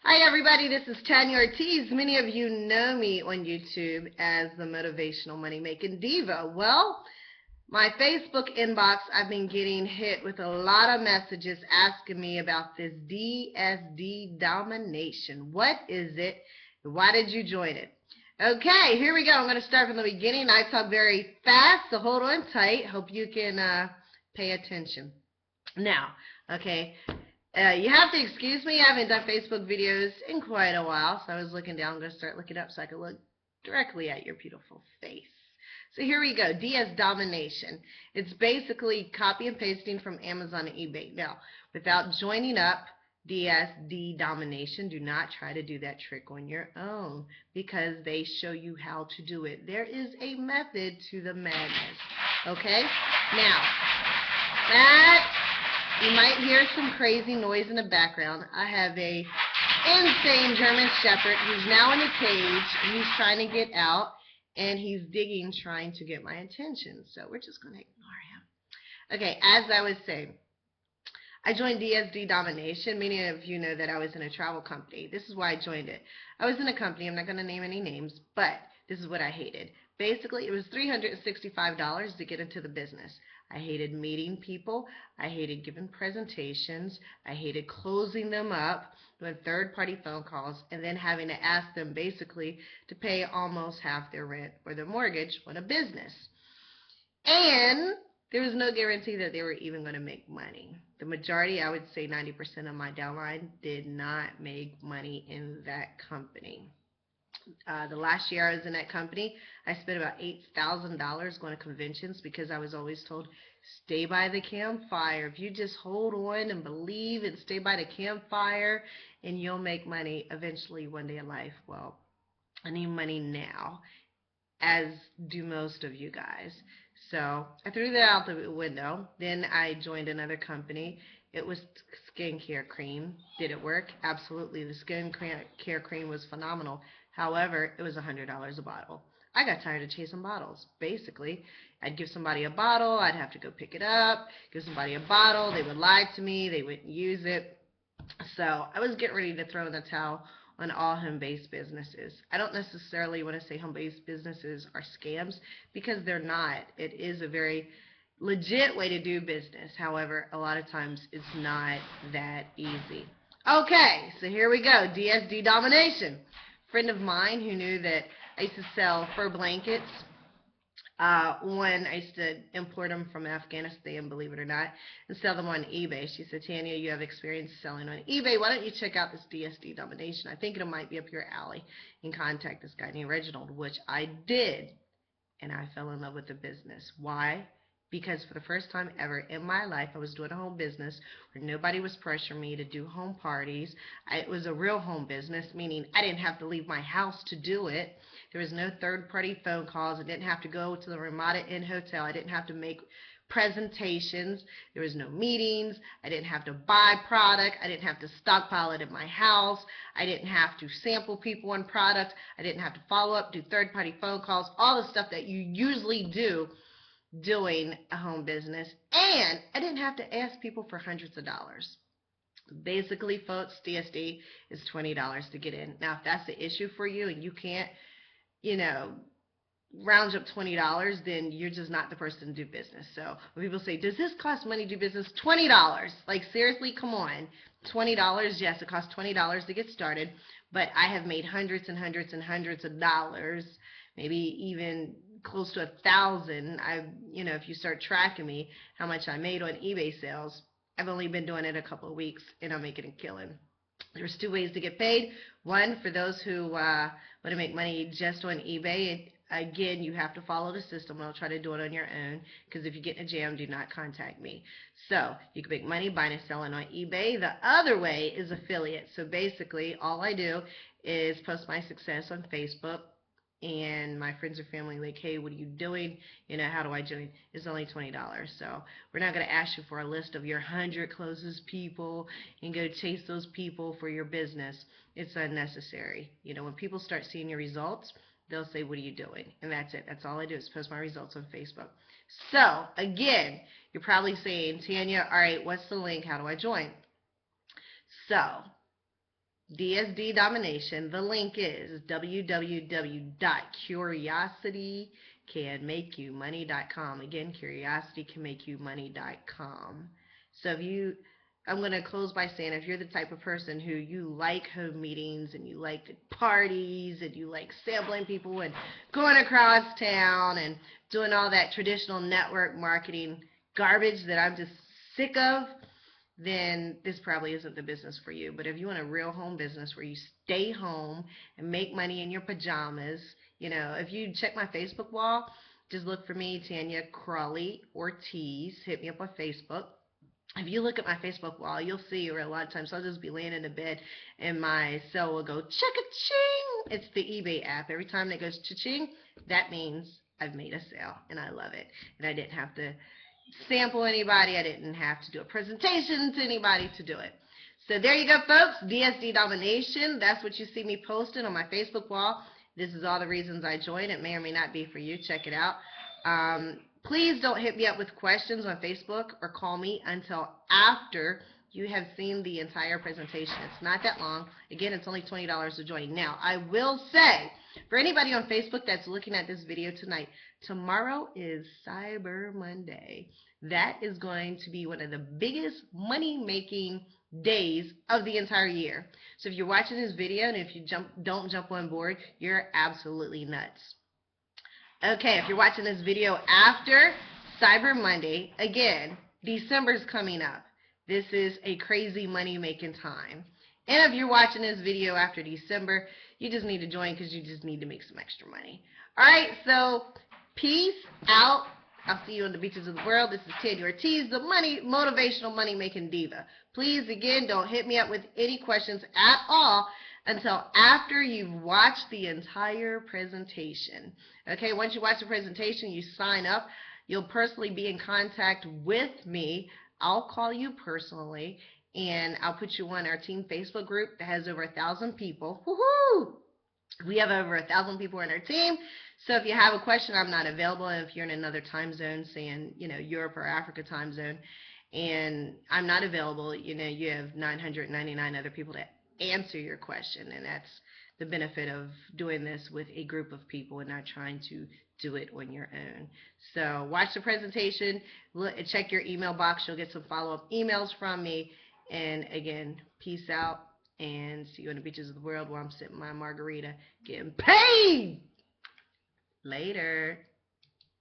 Hi everybody, this is Tanya Ortiz. Many of you know me on YouTube as the Motivational Money Making Diva. Well, my Facebook inbox, I've been getting hit with a lot of messages asking me about this DSD Domination. What is it? Why did you join it? Okay, here we go. I'm going to start from the beginning. I talk very fast, so hold on tight. Hope you can pay attention. Now, okay, you have to excuse me. I haven't done Facebook videos in quite a while, so I was looking down. I'm going to start looking up so I can look directly at your beautiful face. So here we go, DS Domination. It's basically copy and pasting from Amazon and eBay. Now, without joining up DSD Domination, do not try to do that trick on your own because they show you how to do it. There is a method to the madness, okay? Now, you might hear some crazy noise in the background. I have a insane German Shepherd who's now in a cage, and he's trying to get out, and he's digging, trying to get my attention. So we're just going to ignore him. Okay, as I was saying, I joined DSD Domination. Many of you know that I was in a travel company. This is why I joined it. I was in a company, I'm not going to name any names, but this is what I hated. Basically, it was $365 to get into the business. I hated meeting people. I hated giving presentations. I hated closing them up with third-party phone calls and then having to ask them basically to pay almost half their rent or their mortgage on a business. And there was no guarantee that they were even going to make money. The majority, I would say 90% of my downline, did not make money in that company. The last year I was in that company, I spent about $8,000 going to conventions because I was always told, stay by the campfire. If you just hold on and believe and stay by the campfire, and you'll make money eventually one day in life. Well, I need money now, as do most of you guys. So I threw that out the window. Then I joined another company. It was skincare cream. Did it work? Absolutely. The skincare cream was phenomenal. However, it was $100 a bottle. I got tired of chasing bottles. Basically, I'd give somebody a bottle, I'd have to go pick it up, give somebody a bottle, they would lie to me, they wouldn't use it. So I was getting ready to throw in the towel on all home-based businesses. I don't necessarily want to say home-based businesses are scams because they're not. It is a very legit way to do business. However, a lot of times it's not that easy. Okay, so here we go, DSD Domination. Friend of mine who knew that I used to sell fur blankets. I used to import them from Afghanistan, believe it or not, and sell them on eBay. She said, Tanya, you have experience selling on eBay. Why don't you check out this DSD Domination? I think it might be up your alley, and contact this guy named Reginald, which I did, and I fell in love with the business. Why? Because for the first time ever in my life, I was doing a home business where nobody was pressuring me to do home parties. It was a real home business, meaning I didn't have to leave my house to do it. There was no third-party phone calls. I didn't have to go to the Ramada Inn Hotel. I didn't have to make presentations. There was no meetings. I didn't have to buy product. I didn't have to stockpile it in my house. I didn't have to sample people on product. I didn't have to follow up, do third-party phone calls, all the stuff that you usually do doing a home business, and I didn't have to ask people for hundreds of dollars. Basically, folks, DSD is $20 to get in. Now, if that's the issue for you and you can't, round up $20, then you're just not the person to do business. So when people say, does this cost money to do business? $20. Like, seriously, come on. $20, yes, it costs $20 to get started, but I have made hundreds and hundreds and hundreds of dollars, maybe even close to 1,000. If you start tracking me, how much I made on eBay sales, I've only been doing it a couple of weeks, and I'm making a killing. There's two ways to get paid. One, for those who want to make money just on eBay. Again, you have to follow the system. I'll try to do it on your own, because if you get in a jam, do not contact me. So you can make money buying and selling on eBay. The other way is affiliate. So basically, all I do is post my success on Facebook, and my friends or family like, hey, what are you doing? How do I join? It's only $20. So we're not going to ask you for a list of your 100 closest people and go chase those people for your business. It's unnecessary. When people start seeing your results, they'll say, what are you doing? And that's it. That's all I do is post my results on Facebook. So again, you're probably saying, Tanya, all right, what's the link? How do I join? So DSD Domination. The link is www.curiositycanmakeyoumoney.com. Again, curiositycanmakeyoumoney.com. So I'm going to close by saying, if you're the type of person who you like home meetings and you like parties and you like sampling people and going across town and doing all that traditional network marketing garbage that I'm just sick of, then this probably isn't the business for you. But if you want a real home business where you stay home and make money in your pajamas, if you check my Facebook wall, just look for me, Tanya Crawley Ortiz. Hit me up on Facebook. If you look at my Facebook wall, you'll see where a lot of times I'll just be laying in the bed and my cell will go cha-ching. It's the eBay app. Every time it goes cha-ching, that means I've made a sale, and I love it. And I didn't have to sample anybody. I didn't have to do a presentation to anybody to do it. So there you go, folks. DSD Domination. That's what you see me posting on my Facebook wall. This is all the reasons I joined. It may or may not be for you. Check it out. Please don't hit me up with questions on Facebook or call me until after you have seen the entire presentation. It's not that long. Again, it's only $20 to join. Now, I will say, for anybody on Facebook that's looking at this video tonight, tomorrow is Cyber Monday. That is going to be one of the biggest money-making days of the entire year. So if you're watching this video and if you don't jump on board, you're absolutely nuts. Okay, if you're watching this video after Cyber Monday, again, December's coming up. This is a crazy money-making time. And if you're watching this video after December, you just need to join because you just need to make some extra money. All right, so peace out. I'll see you on the beaches of the world. This is Tanya Ortiz, the motivational money-making diva. Please, again, don't hit me up with any questions at all until after you've watched the entire presentation. Okay, once you watch the presentation, you sign up. You'll personally be in contact with me. I'll call you personally, and I'll put you on our team Facebook group that has over 1,000 people. Woohoo! We have over 1,000 people in our team. So if you have a question, I'm not available. And if you're in another time zone, say in Europe or Africa time zone, and I'm not available, you have 999 other people to answer your question, and that's the benefit of doing this with a group of people and not trying to do it on your own. So watch the presentation, check your email box. You'll get some follow-up emails from me. And again, peace out, and see you on the beaches of the world while I'm sipping my margarita getting paid. Later.